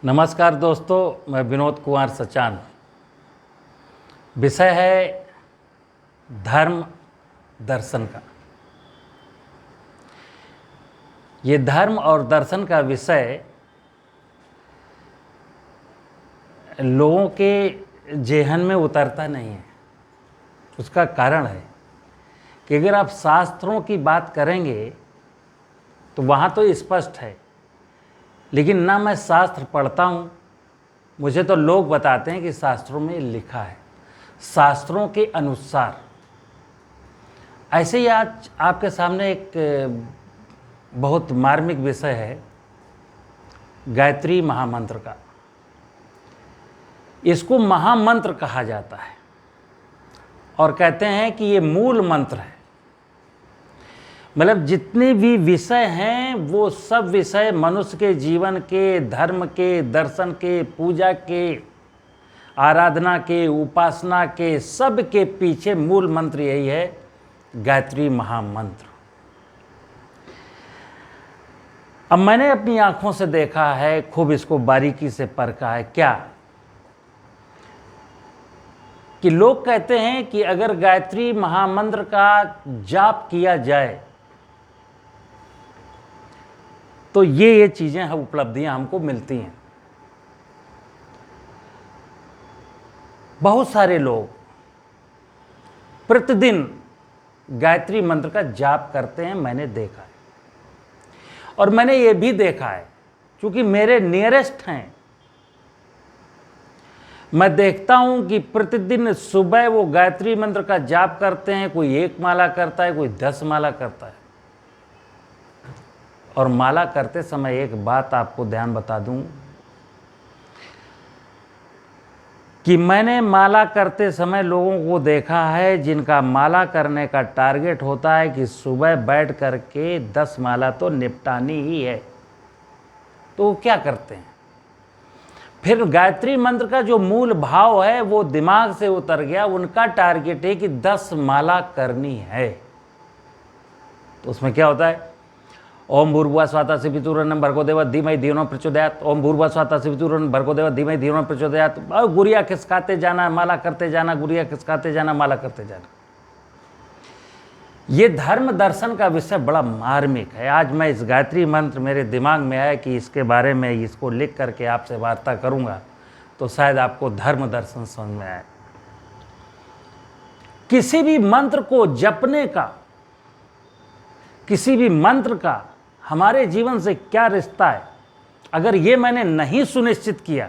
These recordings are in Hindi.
नमस्कार दोस्तों, मैं विनोद कुमार सचान। विषय है धर्म दर्शन का। ये धर्म और दर्शन का विषय लोगों के जेहन में उतरता नहीं है। उसका कारण है कि अगर आप शास्त्रों की बात करेंगे तो वहाँ तो स्पष्ट है, लेकिन ना मैं शास्त्र पढ़ता हूँ, मुझे तो लोग बताते हैं कि शास्त्रों में लिखा है, शास्त्रों के अनुसार। ऐसे ही आज आपके सामने एक बहुत मार्मिक विषय है गायत्री महामंत्र का। इसको महामंत्र कहा जाता है और कहते हैं कि ये मूल मंत्र है। मतलब जितने भी विषय हैं वो सब विषय मनुष्य के जीवन के, धर्म के, दर्शन के, पूजा के, आराधना के, उपासना के, सब के पीछे मूल मंत्र यही है, गायत्री महामंत्र। अब मैंने अपनी आंखों से देखा है, खूब इसको बारीकी से परखा है। क्या कि लोग कहते हैं कि अगर गायत्री महामंत्र का जाप किया जाए तो ये चीजें उपलब्धियां हमको मिलती हैं। बहुत सारे लोग प्रतिदिन गायत्री मंत्र का जाप करते हैं, मैंने देखा है। और मैंने ये भी देखा है, क्योंकि मेरे नियरेस्ट हैं, मैं देखता हूं कि प्रतिदिन सुबह वो गायत्री मंत्र का जाप करते हैं। कोई 1 माला करता है, कोई 10 माला करता है। और माला करते समय एक बात आपको ध्यान बता दूं कि मैंने माला करते समय लोगों को देखा है जिनका माला करने का टारगेट होता है कि सुबह बैठ करके 10 माला तो निपटानी ही है, तो वो क्या करते हैं, फिर गायत्री मंत्र का जो मूल भाव है वो दिमाग से उतर गया। उनका टारगेट है कि 10 माला करनी है। तो उसमें क्या होता है, ओम भूर्भुवः स्वः शिवितुर्वरेण्यं भर्गो देवस्य धीमहि धियो यो न प्रचोदयात्। ओम भूर्भुवः स्वः शिवितुर्वरेण्यं भर्गो देवस्य धीमहि धियो न प्रचोदयात्। और गुड़िया खिसकाते जाना, माला करते जाना, गुड़िया खिसकाते जाना, माला करते जाना। ये धर्म दर्शन का विषय बड़ा मार्मिक है। आज मैं इस गायत्री मंत्र मेरे दिमाग में आया कि इसके बारे में इसको लिख करके आपसे वार्ता करूंगा, तो शायद आपको धर्म दर्शन समझ में आए। किसी भी मंत्र को जपने का, किसी भी मंत्र का हमारे जीवन से क्या रिश्ता है, अगर ये मैंने नहीं सुनिश्चित किया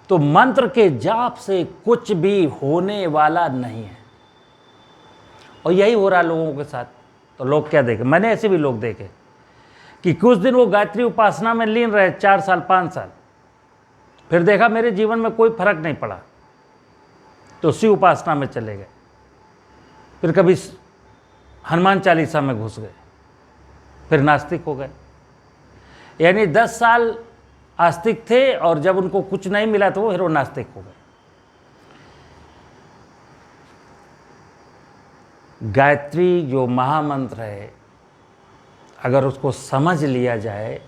तो मंत्र के जाप से कुछ भी होने वाला नहीं है। और यही हो रहा लोगों के साथ। तो लोग क्या देखे, मैंने ऐसे भी लोग देखे कि कुछ दिन वो गायत्री उपासना में लीन रहे, 4 साल 5 साल, फिर देखा मेरे जीवन में कोई फर्क नहीं पड़ा, तो उसी उपासना में चले गए। फिर कभी हनुमान चालीसा में घुस गए, फिर नास्तिक हो गए। यानी 10 साल आस्तिक थे और जब उनको कुछ नहीं मिला तो फिर वो नास्तिक हो गए। गायत्री जो महामंत्र है, अगर उसको समझ लिया जाए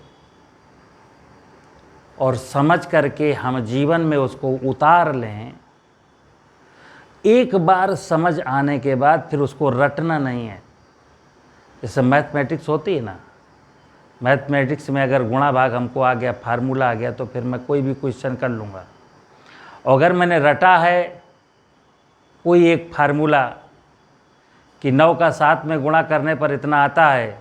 और समझ करके हम जीवन में उसको उतार लें, एक बार समझ आने के बाद फिर उसको रटना नहीं है। जैसे मैथमेटिक्स होती है ना, मैथमेटिक्स में अगर गुणा भाग हमको आ गया, फार्मूला आ गया, तो फिर मैं कोई भी क्वेश्चन कर लूँगा। अगर मैंने रटा है कोई एक फार्मूला कि 9 का 7 में गुणा करने पर इतना आता है,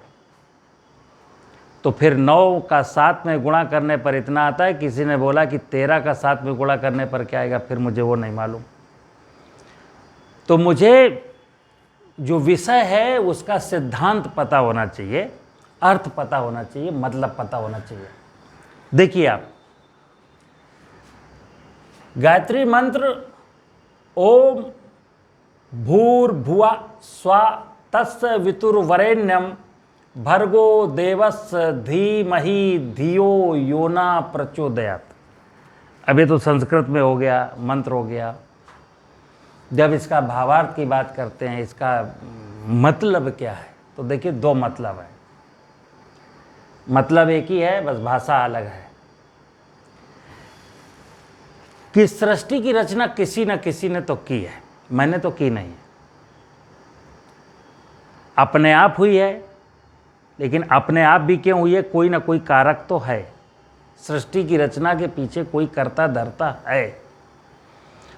तो फिर 9 का 7 में गुणा करने पर इतना आता है। किसी ने बोला कि 13 का 7 में गुणा करने पर क्या आएगा, फिर मुझे वो नहीं मालूम। तो मुझे जो विषय है उसका सिद्धांत पता होना चाहिए, अर्थ पता होना चाहिए, मतलब पता होना चाहिए। देखिए आप, गायत्री मंत्र ओम भूर्भुवः स्वः तत्सवितुर्वरेण्यं भर्गो देवस्य धीमहि धियो यो न प्रचोदयात्। अभी तो संस्कृत में हो गया, मंत्र हो गया। जब इसका भावार्थ की बात करते हैं, इसका मतलब क्या है, तो देखिए 2 मतलब है। मतलब एक ही है, बस भाषा अलग है। कि सृष्टि की रचना किसी न किसी ने तो की है, मैंने तो की नहीं है। अपने आप हुई है, लेकिन अपने आप भी क्यों हुई है, कोई ना कोई कारक तो है। सृष्टि की रचना के पीछे कोई कर्ता धर्ता है।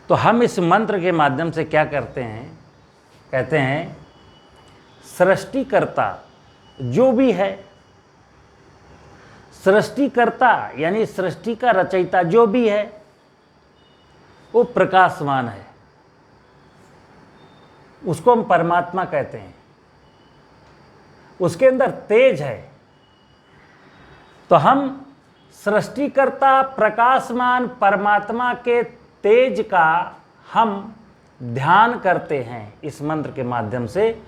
तो हम इस मंत्र के माध्यम से क्या करते हैं, कहते हैं सृष्टिकर्ता जो भी है, सृष्टिकर्ता यानी सृष्टि का रचयिता जो भी है, वो प्रकाशमान है, उसको हम परमात्मा कहते हैं। उसके अंदर तेज है। तो हम सृष्टिकर्ता प्रकाशमान परमात्मा के तेज का हम ध्यान करते हैं। इस मंत्र के माध्यम से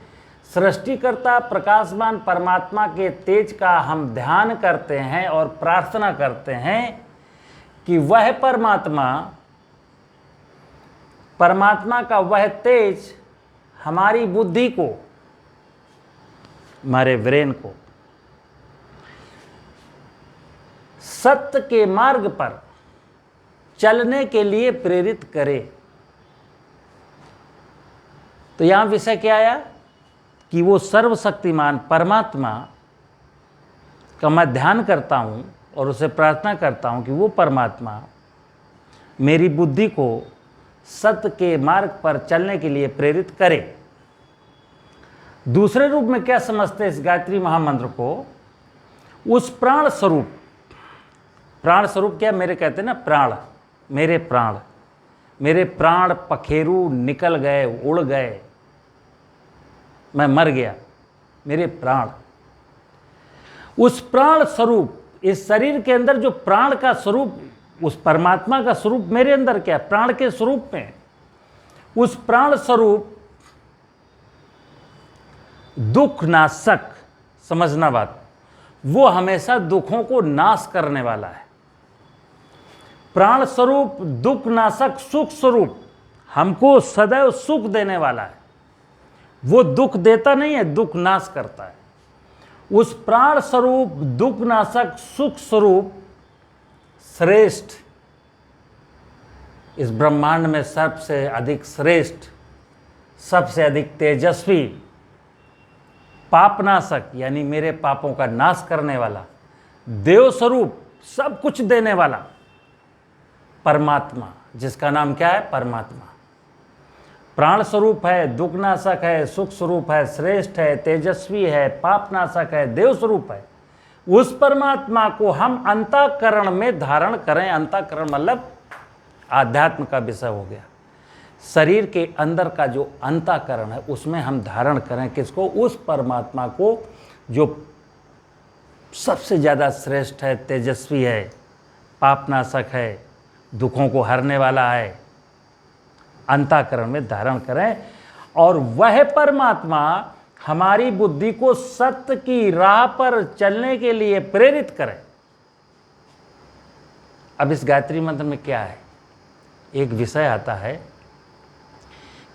सृष्टिकर्ता प्रकाशमान परमात्मा के तेज का हम ध्यान करते हैं और प्रार्थना करते हैं कि वह परमात्मा का वह तेज हमारी बुद्धि को, हमारे ब्रेन को सत्य के मार्ग पर चलने के लिए प्रेरित करे। तो यहां विषय क्या आया कि वो सर्वशक्तिमान परमात्मा का मैं ध्यान करता हूं और उसे प्रार्थना करता हूं कि वो परमात्मा मेरी बुद्धि को सत्य के मार्ग पर चलने के लिए प्रेरित करे। दूसरे रूप में क्या समझते हैं इस गायत्री महामंत्र को, उस प्राण स्वरूप, प्राण स्वरूप क्या, मेरे कहते हैं ना प्राण, मेरे प्राण पखेरु निकल गए, उड़ गए, मैं मर गया, मेरे प्राण, उस प्राण स्वरूप, इस शरीर के अंदर जो प्राण का स्वरूप, उस परमात्मा का स्वरूप मेरे अंदर क्या, प्राण के स्वरूप में, उस प्राण स्वरूप दुख नाशक, समझना बात, वो हमेशा दुखों को नाश करने वाला है। प्राण स्वरूप दुख नाशक सुख स्वरूप हमको सदैव सुख देने वाला है। वो दुख देता नहीं है, दुख नाश करता है। उस प्राण स्वरूप दुख नाशक सुख स्वरूप श्रेष्ठ, इस ब्रह्मांड में सबसे अधिक श्रेष्ठ, सबसे अधिक तेजस्वी, पापनाशक यानी मेरे पापों का नाश करने वाला, देव स्वरूप सब कुछ देने वाला परमात्मा, जिसका नाम क्या है, परमात्मा। प्राण स्वरूप है, दुखनाशक है, सुख स्वरूप है, श्रेष्ठ है, तेजस्वी है, पापनाशक है, देव स्वरूप है। उस परमात्मा को हम अंतःकरण में धारण करें। अंतःकरण मतलब आध्यात्म का विषय हो गया। शरीर के अंदर का जो अंतःकरण है उसमें हम धारण करें किसको, उस परमात्मा को जो सबसे ज़्यादा श्रेष्ठ है, तेजस्वी है, पापनाशक है, दुखों को हरने वाला है। अंतःकरण में धारण करें और वह परमात्मा हमारी बुद्धि को सत्य की राह पर चलने के लिए प्रेरित करे। अब इस गायत्री मंत्र में क्या है, एक विषय आता है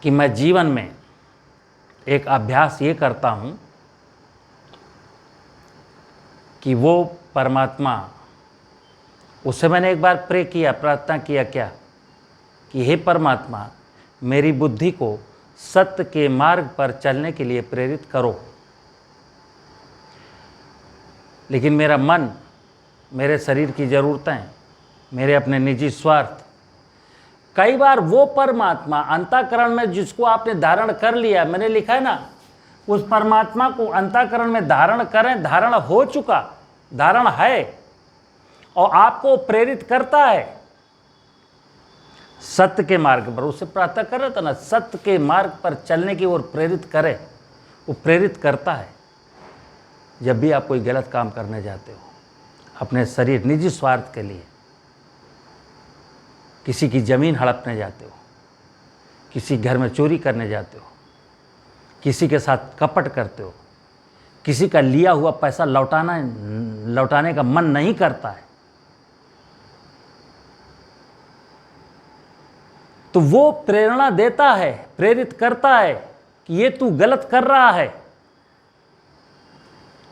कि मैं जीवन में एक अभ्यास ये करता हूं कि वो परमात्मा, उससे मैंने एक बार प्रे किया, प्रार्थना किया क्या, कि हे परमात्मा मेरी बुद्धि को सत्य के मार्ग पर चलने के लिए प्रेरित करो। लेकिन मेरा मन, मेरे शरीर की ज़रूरतें, मेरे अपने निजी स्वार्थ, कई बार वो परमात्मा अंतःकरण में जिसको आपने धारण कर लिया, मैंने लिखा है ना, उस परमात्मा को अंतःकरण में धारण करें, धारण हो चुका, धारण है और आपको प्रेरित करता है सत्य के मार्ग पर। उससे प्रार्थना कर रहा था ना, सत्य के मार्ग पर चलने की ओर प्रेरित करे, वो प्रेरित करता है। जब भी आप कोई गलत काम करने जाते हो अपने शरीर, निजी स्वार्थ के लिए, किसी की ज़मीन हड़पने जाते हो, किसी घर में चोरी करने जाते हो, किसी के साथ कपट करते हो, किसी का लिया हुआ पैसा लौटाने का मन नहीं करता है, तो वो प्रेरणा देता है, प्रेरित करता है कि ये तू गलत कर रहा है।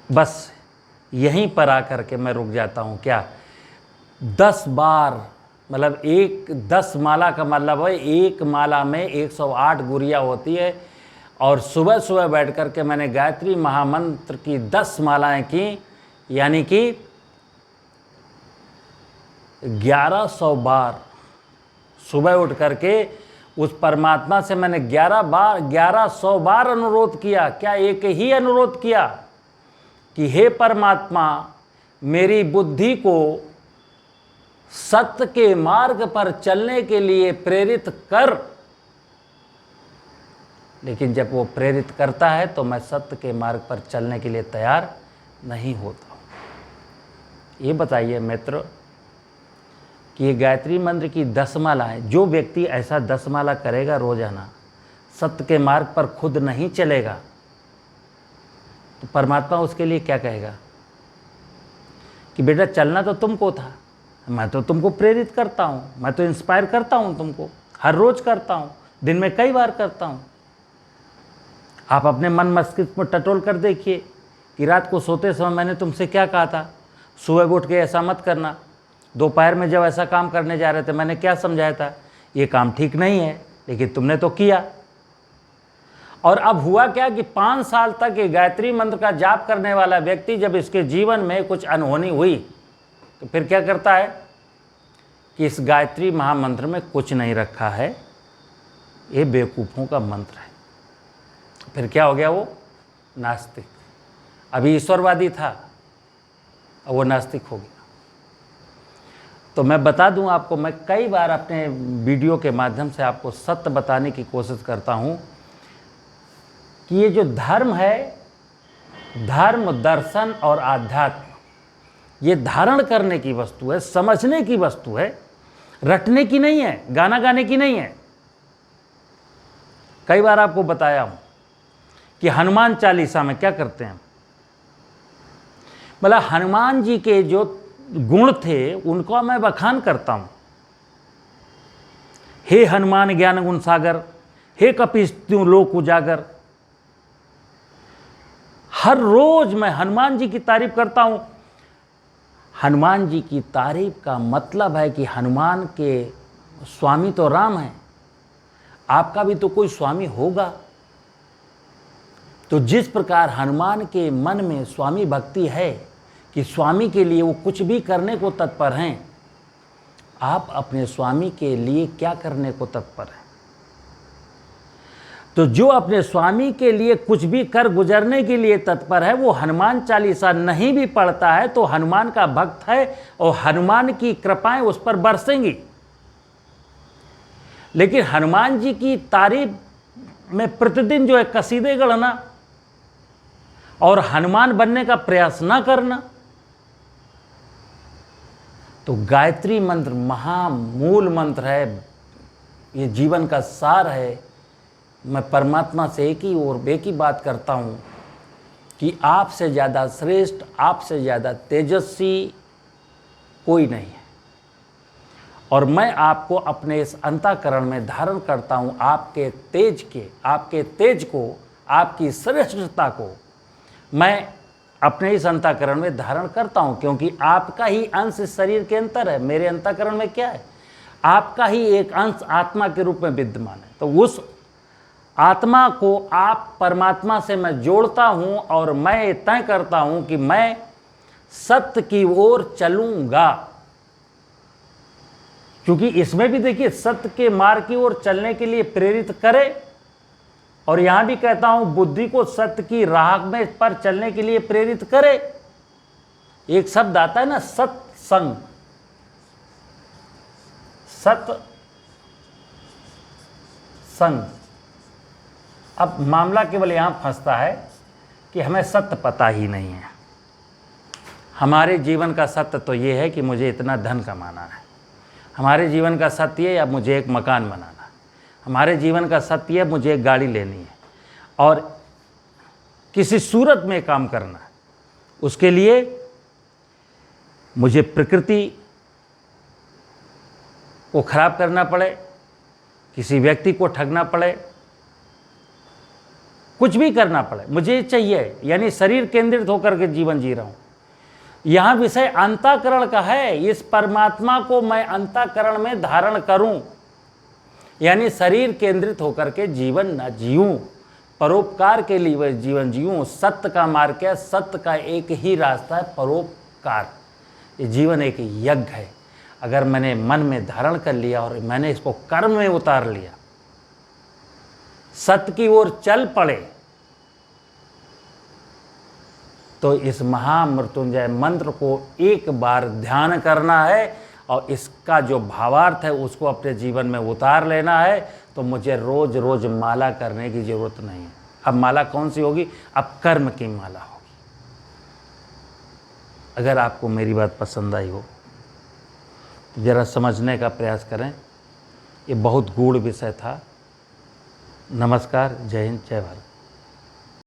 बस यहीं पर आकर के मैं रुक जाता हूँ। क्या 10 बार मतलब एक 10 माला का मतलब है एक माला में 108 गुरिया होती है। और सुबह सुबह बैठ कर के मैंने गायत्री महामंत्र की 10 मालाएं की, यानी कि 1100 बार सुबह उठ करके उस परमात्मा से मैंने 1100 बार अनुरोध किया। क्या एक ही अनुरोध किया कि हे परमात्मा, मेरी बुद्धि को सत्य के मार्ग पर चलने के लिए प्रेरित कर। लेकिन जब वो प्रेरित करता है तो मैं सत्य के मार्ग पर चलने के लिए तैयार नहीं होता। ये बताइए मित्र कि ये गायत्री मंत्र की 10 मालाएं, जो व्यक्ति ऐसा 10 माला करेगा रोजाना, सत्य के मार्ग पर खुद नहीं चलेगा, तो परमात्मा उसके लिए क्या कहेगा कि बेटा चलना तो तुमको था, मैं तो तुमको प्रेरित करता हूँ, मैं तो इंस्पायर करता हूँ तुमको, हर रोज करता हूँ, दिन में कई बार करता हूँ। आप अपने मन मस्तिष्क में टटोल कर देखिए कि रात को सोते समय मैंने तुमसे क्या कहा था, सुबह उठ के ऐसा मत करना। दोपहर में जब ऐसा काम करने जा रहे थे मैंने क्या समझाया था, ये काम ठीक नहीं है, लेकिन तुमने तो किया। और अब हुआ क्या कि 5 साल तक ये गायत्री मंत्र का जाप करने वाला व्यक्ति जब इसके जीवन में कुछ अनहोनी हुई तो फिर क्या करता है कि इस गायत्री महामंत्र में कुछ नहीं रखा है, ये बेवकूफ़ों का मंत्र है। फिर क्या हो गया, वो नास्तिक। अभी ईश्वरवादी था, अब वो नास्तिक हो गया। तो मैं बता दूं आपको, मैं कई बार अपने वीडियो के माध्यम से आपको सत्य बताने की कोशिश करता हूं कि ये जो धर्म है, धर्म, दर्शन और आध्यात्म, ये धारण करने की वस्तु है, समझने की वस्तु है, रटने की नहीं है, गाना गाने की नहीं है। कई बार आपको बताया हूं कि हनुमान चालीसा में क्या करते हैं, मतलब हनुमान जी के जो गुण थे उनका मैं बखान करता हूं। हे हनुमान ज्ञान गुण सागर, हे कपीस त्यों लोक उजागर। हर रोज मैं हनुमान जी की तारीफ करता हूं। हनुमान जी की तारीफ का मतलब है कि हनुमान के स्वामी तो राम है, आपका भी तो कोई स्वामी होगा। तो जिस प्रकार हनुमान के मन में स्वामी भक्ति है कि स्वामी के लिए वो कुछ भी करने को तत्पर हैं, आप अपने स्वामी के लिए क्या करने को तत्पर हैं? तो जो अपने स्वामी के लिए कुछ भी कर गुजरने के लिए तत्पर है, वो हनुमान चालीसा नहीं भी पढ़ता है तो हनुमान का भक्त है और हनुमान की कृपाएं उस पर बरसेंगी। लेकिन हनुमान जी की तारीफ में प्रतिदिन जो है कसीदे गढ़ना और हनुमान बनने का प्रयास ना करना, तो गायत्री मंत्र महामूल मंत्र है, ये जीवन का सार है। मैं परमात्मा से एक ही बात करता हूँ कि आपसे ज़्यादा श्रेष्ठ, आपसे ज़्यादा तेजस्वी कोई नहीं है। और मैं आपको अपने इस अंतःकरण में धारण करता हूँ, आपके तेज को, आपकी श्रेष्ठता को मैं अपने इस अंतःकरण में धारण करता हूँ, क्योंकि आपका ही अंश इस शरीर के अंतर है। मेरे अंतःकरण में क्या है, आपका ही एक अंश आत्मा के रूप में विद्यमान है। तो उस आत्मा को आप परमात्मा से मैं जोड़ता हूँ और मैं तय करता हूँ कि मैं सत्य की ओर चलूँगा। क्योंकि इसमें भी देखिए सत्य के मार्ग की ओर चलने के लिए प्रेरित करे, और यहां भी कहता हूं बुद्धि को सत्य की राह में पर चलने के लिए प्रेरित करे। एक शब्द आता है ना, सत्संग, सत्संग। अब मामला केवल यहां फंसता है कि हमें सत्य पता ही नहीं है। हमारे जीवन का सत्य तो ये है कि मुझे इतना धन कमाना है, हमारे जीवन का सत्य है अब मुझे एक मकान बनाना है, हमारे जीवन का सत्य है मुझे एक गाड़ी लेनी है और किसी सूरत में काम करना है। उसके लिए मुझे प्रकृति को खराब करना पड़े, किसी व्यक्ति को ठगना पड़े, कुछ भी करना पड़े, मुझे चाहिए, यानी शरीर केंद्रित होकर के जीवन जी रहा हूँ। यहाँ विषय अंतःकरण का है। इस परमात्मा को मैं अंतःकरण में धारण करूं, यानी शरीर केंद्रित होकर के जीवन न जीऊं, परोपकार के लिए वह जीवन जीऊं। सत्य का मार्ग क्या? सत्य का एक ही रास्ता है, परोपकार। ये जीवन एक यज्ञ है। अगर मैंने मन में धारण कर लिया और मैंने इसको कर्म में उतार लिया, सत्य की ओर चल पड़े, तो इस महामृत्युंजय मंत्र को एक बार ध्यान करना है और इसका जो भावार्थ है उसको अपने जीवन में उतार लेना है। तो मुझे रोज रोज माला करने की जरूरत नहीं है। अब माला कौन सी होगी? अब कर्म की माला होगी। अगर आपको मेरी बात पसंद आई हो तो जरा समझने का प्रयास करें। ये बहुत गूढ़ विषय था। नमस्कार, जय हिंद, जय भारत।